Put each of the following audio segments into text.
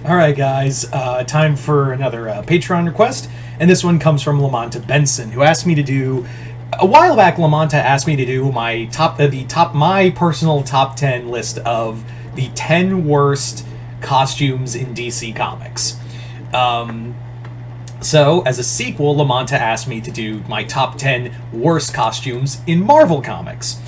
Alright guys, time for another Patreon request, and this one comes from Lamont Benson, who asked me to do... A while back, Lamont asked me to do my my personal top 10 list of the 10 worst costumes in DC Comics. So, as a sequel, Lamont asked me to do my top 10 worst costumes in Marvel Comics.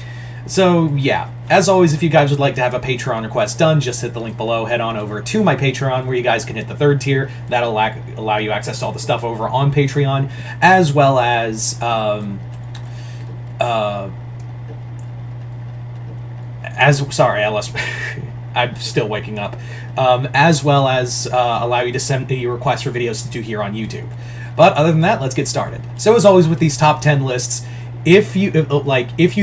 So, yeah, as always, if you guys would like to have a Patreon request done, just hit the link below, head on over to my Patreon, where you guys can hit the third tier. That'll allow you access to all the stuff over on Patreon, as well as, I'm still waking up. As well as allow you to send the requests for videos to do here on YouTube. But other than that, let's get started. So, as always with these top 10 lists, if you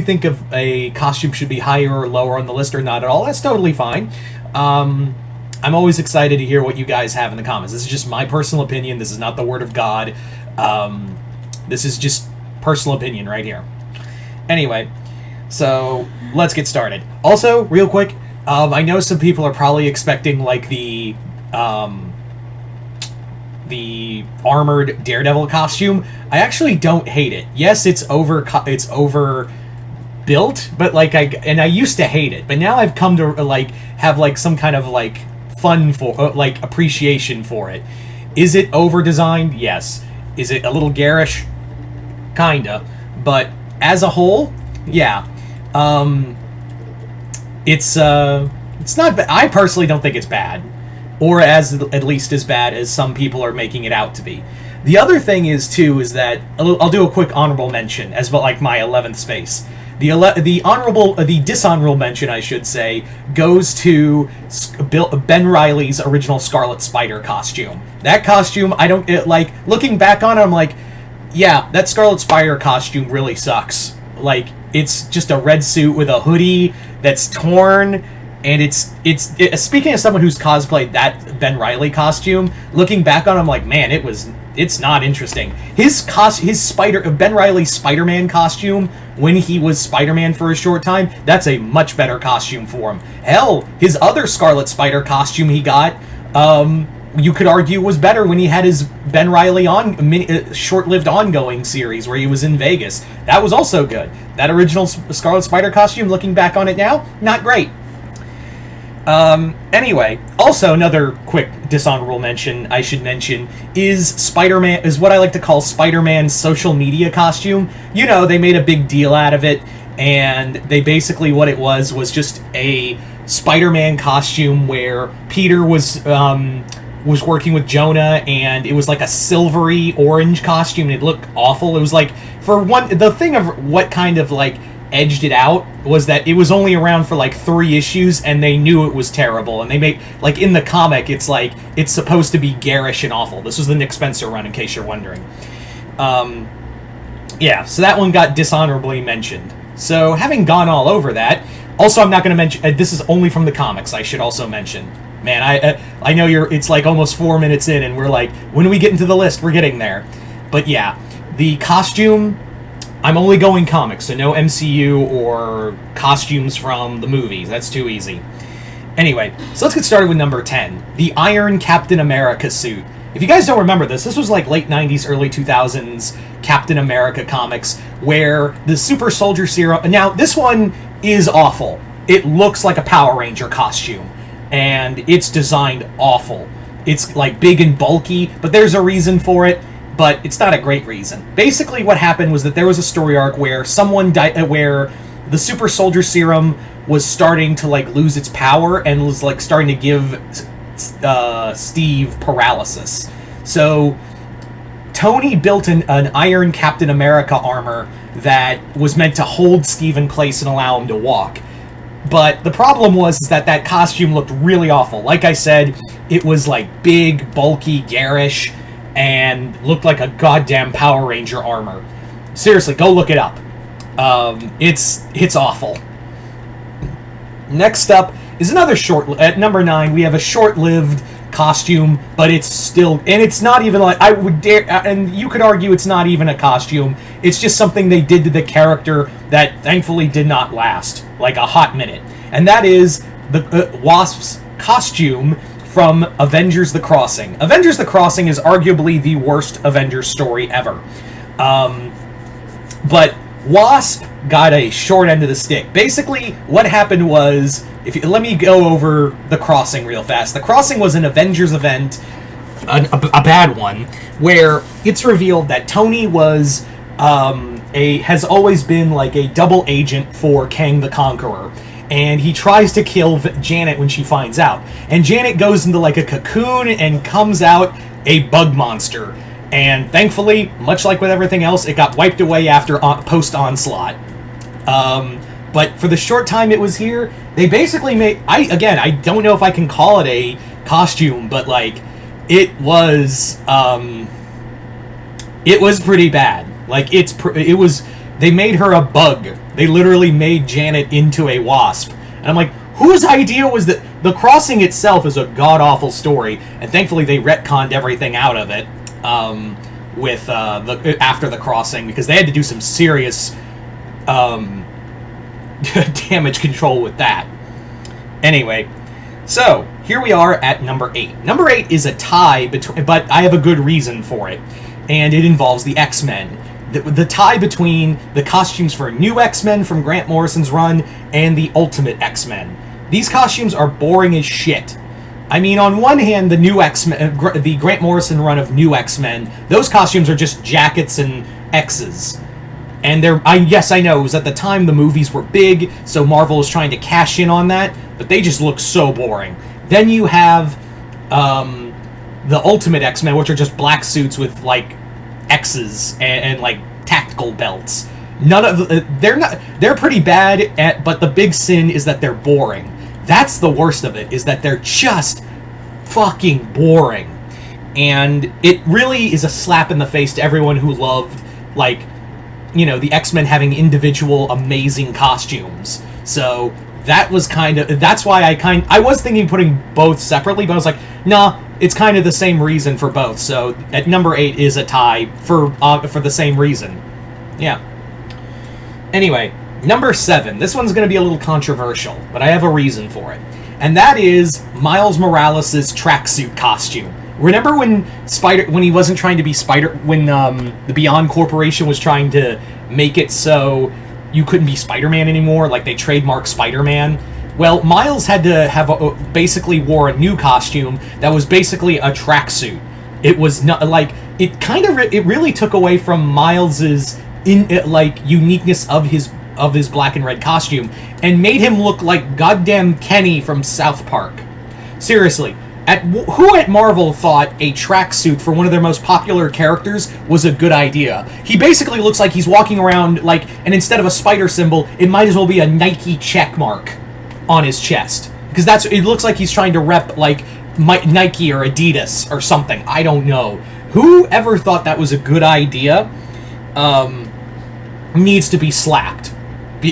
think of a costume should be higher or lower on the list or not at all, that's totally fine. I'm always excited to hear what you guys have in the comments. This is just my personal opinion. This is not the word of God. This is just personal opinion right here. Anyway, so let's get started. Also, real quick, I know some people are probably expecting like the armored Daredevil costume. I actually don't hate it. Yes, it's over built, but like I used to hate it, but now I've come to like have like some kind of like fun for like appreciation for it. Is it over designed? Yes. Is it a little garish? Kinda. But as a whole, yeah. It's not bad. I personally don't think it's bad, or at least as bad as some people are making it out to be. The other thing is that I'll do a quick honorable mention as well, like my 11th space. The dishonorable mention, I should say, goes to Ben Reilly's original Scarlet Spider costume. That costume, looking back on it, I'm like, yeah, that Scarlet Spider costume really sucks. Like, it's just a red suit with a hoodie that's torn, and it's speaking as someone who's cosplayed that Ben Reilly costume, looking back on it, I'm like, man, it's not interesting. Ben Reilly's Spider-Man costume, when he was Spider-Man for a short time, that's a much better costume for him. Hell, his other Scarlet Spider costume he got, you could argue was better when he had his Ben Reilly short-lived ongoing series where he was in Vegas. That was also good. That original Scarlet Spider costume, looking back on it now, not great. Anyway, also another quick dishonorable mention I should mention is what I like to call Spider-Man's social media costume. You know, they made a big deal out of it, and they basically, what it was just a Spider-Man costume where Peter was working with Jonah, and it was like a silvery orange costume, and it looked awful. It was like, the thing of what kind of like edged it out was that it was only around for like 3 issues, and they knew it was terrible, and they made, like, in the comic, it's like, it's supposed to be garish and awful. This was the Nick Spencer run, in case you're wondering. Yeah, so that one got dishonorably mentioned. So, having gone all over that, also I'm not going to mention, this is only from the comics, I should also mention. Man, I know it's like almost 4 minutes in, and we're like, when do we get into the list? We're getting there. But yeah, the costume, I'm only going comics, so no MCU or costumes from the movies. That's too easy. Anyway, so let's get started with number 10, the Iron Captain America suit. If you guys don't remember this was like late 90s, early 2000s Captain America comics, where the super soldier serum... Now, this one is awful. It looks like a Power Ranger costume, and it's designed awful. It's like big and bulky, but there's a reason for it, but it's not a great reason. Basically what happened was that there was a story arc where someone died, where the super soldier serum was starting to like lose its power and was like starting to give Steve paralysis. So Tony built an Iron Captain America armor that was meant to hold Steve in place and allow him to walk. But the problem was that costume looked really awful. Like I said, it was like big, bulky, garish, and looked like a goddamn Power Ranger armor. Seriously, go look it up. It's awful. Next up is another at number 9, we have a short-lived costume, but it's still, and it's not even like, I would dare, and you could argue it's not even a costume, it's just something they did to the character that thankfully did not last, like a hot minute. And that is the Wasp's costume from Avengers: The Crossing. Avengers: The Crossing is arguably the worst Avengers story ever. But Wasp got a short end of the stick. Basically, what happened was, let me go over The Crossing real fast. The Crossing was an Avengers event, a bad one, where it's revealed that Tony was has always been like a double agent for Kang the Conqueror. And he tries to kill Janet when she finds out. And Janet goes into like a cocoon and comes out a bug monster. And thankfully, much like with everything else, it got wiped away after post-Onslaught. But for the short time it was here, they basically made... I don't know if I can call it a costume, but like, it was pretty bad. Like, they made her a bug. They literally made Janet into a wasp. And I'm like, whose idea was that? The Crossing itself is a god-awful story, and thankfully they retconned everything out of it with after The Crossing, because they had to do some serious damage control with that. Anyway, so here we are at number 8. Number 8 is a tie, but I have a good reason for it, and it involves the X-Men. The tie between the costumes for New X-Men from Grant Morrison's run and the Ultimate X-Men. These costumes are boring as shit. I mean, on one hand, the New X-Men, the Grant Morrison run of New X-Men, those costumes are just jackets and X's. And yes, I know, it was at the time the movies were big, so Marvel was trying to cash in on that, but they just look so boring. Then you have the Ultimate X-Men, which are just black suits with, like, X's and like tactical belts. They're pretty bad but the big sin is that they're boring. That's the worst of it, is that they're just fucking boring. And it really is a slap in the face to everyone who loved, like, you know, the X-Men having individual amazing costumes. So that was that's why I was thinking putting both separately, but I was like, nah, it's kind of the same reason for both. So at number 8 is a tie for the same reason. Yeah. Anyway, number 7. This one's going to be a little controversial, but I have a reason for it. And that is Miles Morales' tracksuit costume. Remember when he wasn't trying to be when the Beyond Corporation was trying to make it so you couldn't be Spider-Man anymore, like they trademarked Spider-Man? Well, Miles had to basically wore a new costume that was basically a tracksuit. It was not like it really took away from Miles's uniqueness of his black and red costume and made him look like goddamn Kenny from South Park. Seriously, who at Marvel thought a tracksuit for one of their most popular characters was a good idea? He basically looks like he's walking around and instead of a spider symbol, it might as well be a Nike check mark on his chest, because it looks like he's trying to rep like Nike or Adidas or something. I don't know. Whoever thought that was a good idea needs to be slapped.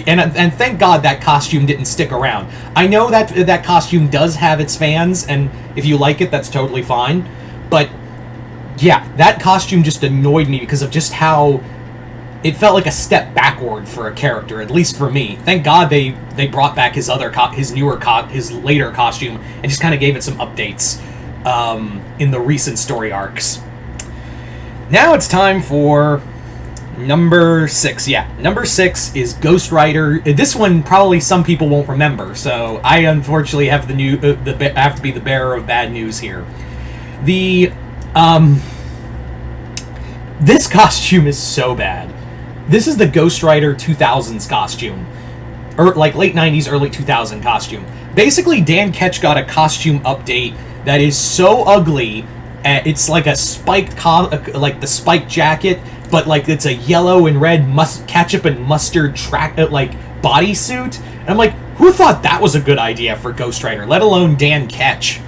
And thank God that costume didn't stick around. I know that costume does have its fans, and if you like it, that's totally fine. But yeah, that costume just annoyed me because of just how it felt like a step backward for a character, at least for me. Thank God they brought back his later costume and just kind of gave it some updates in the recent story arcs. Now it's time for number 6. Yeah, number 6 is Ghost Rider. This one probably some people won't remember, so I unfortunately have have to be the bearer of bad news here. This costume is so bad. This is the Ghost Rider 2000s costume. Or like late 90s, early 2000 costume. Basically, Dan Ketch got a costume update that is so ugly. It's like a spiked, like the spiked jacket, but like it's a yellow and red ketchup and mustard bodysuit. And I'm like, who thought that was a good idea for Ghost Rider? Let alone Dan Ketch.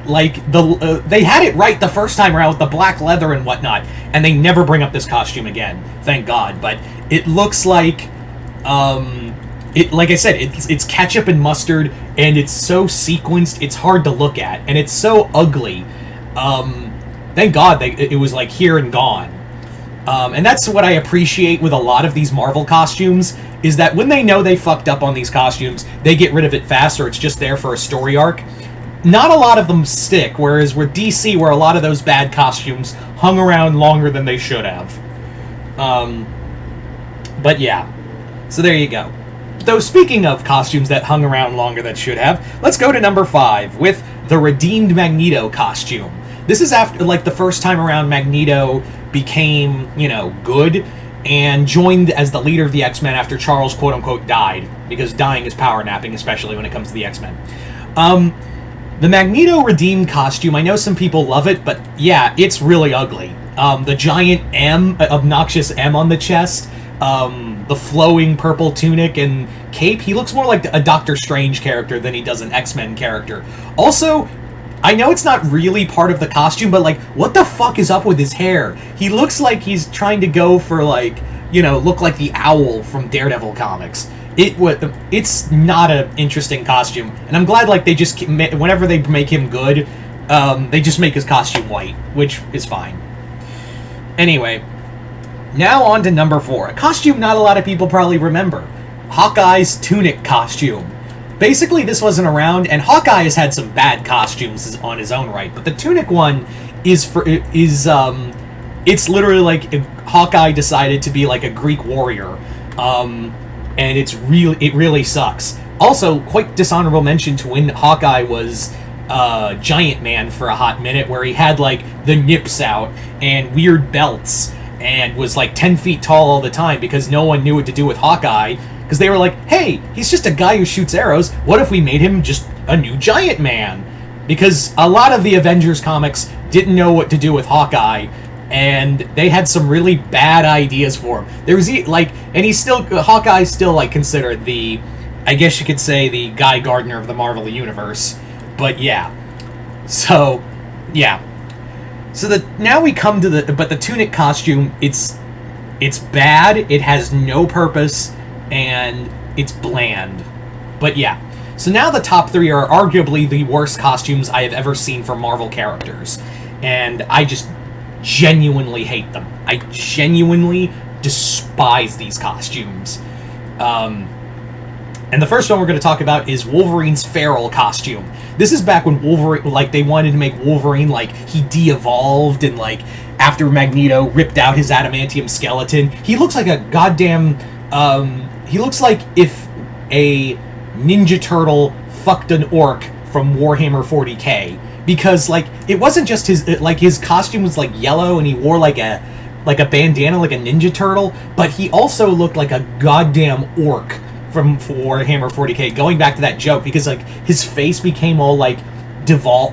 They had it right the first time around with the black leather and whatnot, and they never bring up this costume again. Thank God. But it looks like, like I said, it's ketchup and mustard, and it's so sequenced, it's hard to look at, and it's so ugly. Thank God it was like here and gone. And that's what I appreciate with a lot of these Marvel costumes, is that when they know they fucked up on these costumes, they get rid of it fast, or it's just there for a story arc. not a lot of them stick, whereas with DC, where a lot of those bad costumes hung around longer than they should have. But yeah, so there you go. Though, speaking of costumes that hung around longer than should have, let's go to number 5 with the Redeemed Magneto costume. This is after, like, the first time around Magneto became, good, and joined as the leader of the X-Men after Charles, quote-unquote, died, because dying is power napping, especially when it comes to the X-Men. The Magneto Redeemed costume, I know some people love it, but yeah, it's really ugly. The giant M, obnoxious M on the chest, the flowing purple tunic and cape, he looks more like a Doctor Strange character than he does an X-Men character. Also, I know it's not really part of the costume, but, like, what the fuck is up with his hair? He looks like he's trying to go for, like, look like the owl from Daredevil comics. It's not an interesting costume, and I'm glad, like, they just, whenever they make him good, they just make his costume white, which is fine. Anyway, now on to number 4, a costume not a lot of people probably remember. Hawkeye's tunic costume. Basically, this wasn't around, and Hawkeye has had some bad costumes on his own right, but the tunic one it's literally like Hawkeye decided to be like a Greek warrior, and it really sucks. Also, quite dishonorable mention to when Hawkeye was Giant Man for a hot minute, where he had, like, the nips out and weird belts, and was, like, 10 feet tall all the time because no one knew what to do with Hawkeye, because they were like, hey, he's just a guy who shoots arrows, what if we made him just a new Giant Man? Because a lot of the Avengers comics didn't know what to do with Hawkeye, and they had some really bad ideas for him. There was, like, and Hawkeye's still, like, considered the, I guess you could say, the Guy Gardner of the Marvel Universe. But yeah. So, yeah. So now we come to the tunic costume, it's bad, it has no purpose, and it's bland. But yeah. So now the top 3 are arguably the worst costumes I have ever seen for Marvel characters. And I just genuinely hate them. I genuinely despise these costumes. And the first one we're going to talk about is Wolverine's feral costume. This is back when Wolverine, like, they wanted to make Wolverine, like, he de-evolved, and, like, after Magneto ripped out his adamantium skeleton, he looks like a goddamn, he looks like if a Ninja Turtle fucked an orc from Warhammer 40k. Because, like, it wasn't just his costume was, like, yellow, and he wore, like a bandana, like a Ninja Turtle, but he also looked like a goddamn orc from Warhammer 40k, going back to that joke, because, like, his face became all, like,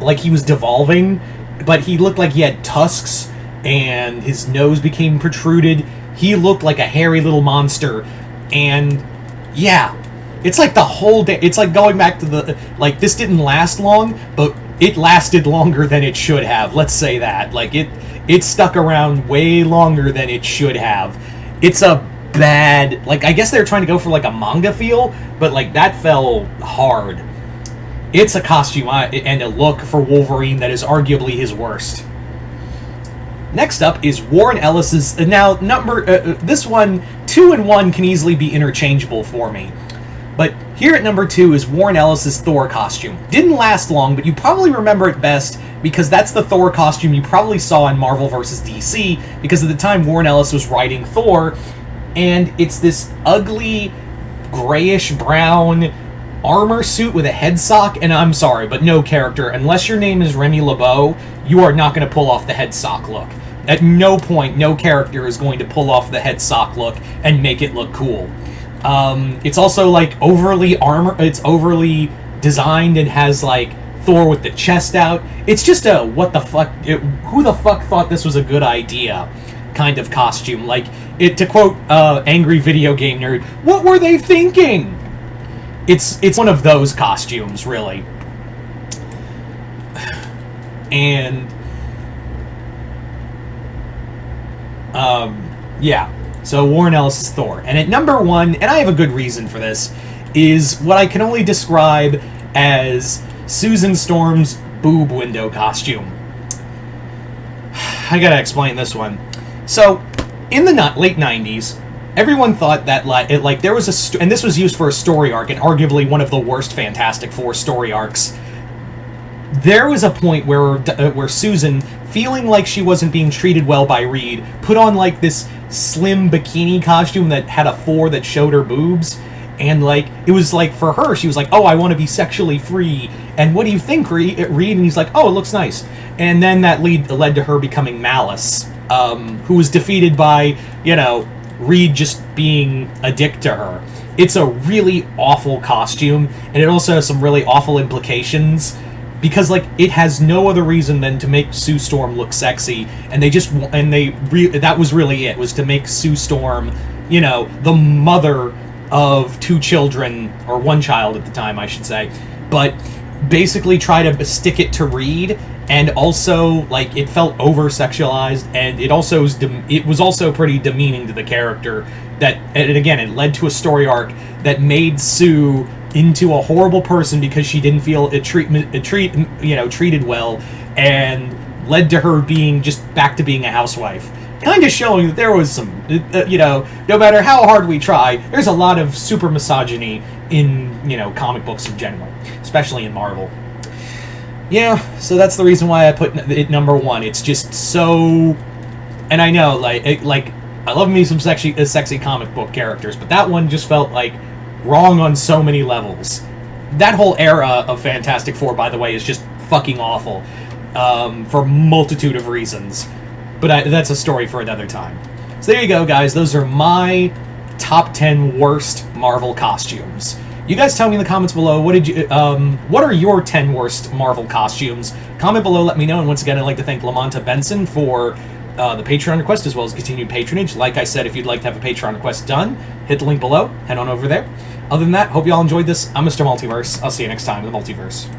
like he was devolving, but he looked like he had tusks, and his nose became protruded. He looked like a hairy little monster, and, yeah, it's like the whole day, it's like going back to the, like, this didn't last long, but it lasted longer than it should have, let's say that. Like, it stuck around way longer than it should have. It's a bad, like, I guess they were trying to go for, like, a manga feel, but, like, that fell hard. It's a costume and a look for Wolverine that is arguably his worst. Next up is Warren Ellis's, now, this one, 2 and 1 can easily be interchangeable for me. But here at number 2 is Warren Ellis's Thor costume. Didn't last long, but you probably remember it best because that's the Thor costume you probably saw in Marvel vs. DC, because at the time Warren Ellis was writing Thor, and it's this ugly, grayish-brown armor suit with a head sock, and I'm sorry, but no character, unless your name is Remy LeBeau, you are not going to pull off the head sock look. At no point, no character is going to pull off the head sock look and make it look cool. It's also, like, overly designed and has, like, Thor with the chest out. It's just a, what the fuck, who the fuck thought this was a good idea kind of costume. Like, to quote Angry Video Game Nerd, what were they thinking? It's one of those costumes, really. And, yeah. So Warren Ellis' Thor. And at number 1, and I have a good reason for this, is what I can only describe as Susan Storm's boob window costume. I gotta explain this one. So, in the late 90s, everyone thought that, like, there was and this was used for a story arc, and arguably one of the worst Fantastic Four story arcs there was a point where Susan, feeling like she wasn't being treated well by Reed, put on like this slim bikini costume that had a 4 that showed her boobs, and like it was like for her, she was like, "Oh, I want to be sexually free." And what do you think, Reed? And he's like, "Oh, it looks nice." And then that led to her becoming Malice, who was defeated by Reed just being a dick to her. It's a really awful costume, and it also has some really awful implications. Because like it has no other reason than to make Sue Storm look sexy, and that was really it, was to make Sue Storm, the mother of 2 children, or 1 child at the time, I should say, but basically try to stick it to Reed, and also like it felt over sexualized, and it was also pretty demeaning to the character. And again, it led to a story arc that made Sue into a horrible person because she didn't feel treated well, and led to her being just back to being a housewife. Kind of showing that there was some, no matter how hard we try, there's a lot of super misogyny in, comic books in general, especially in Marvel. Yeah, so that's the reason why I put it number 1. It's just so, and I know, like I love me some sexy comic book characters, but that one just felt like wrong on so many levels. That whole era of Fantastic Four, by the way, is just fucking awful, for a multitude of reasons. But that's a story for another time. So there you go, guys. Those are my top 10 worst Marvel costumes. You guys tell me in the comments below, what are your 10 worst Marvel costumes? Comment below, let me know. And once again, I'd like to thank Lamonta Benson for the Patreon request, as well as continued patronage. Like I said, if you'd like to have a Patreon request done, hit the link below, head on over there. Other than that, hope you all enjoyed this. I'm Mr. Multiverse. I'll see you next time in the Multiverse.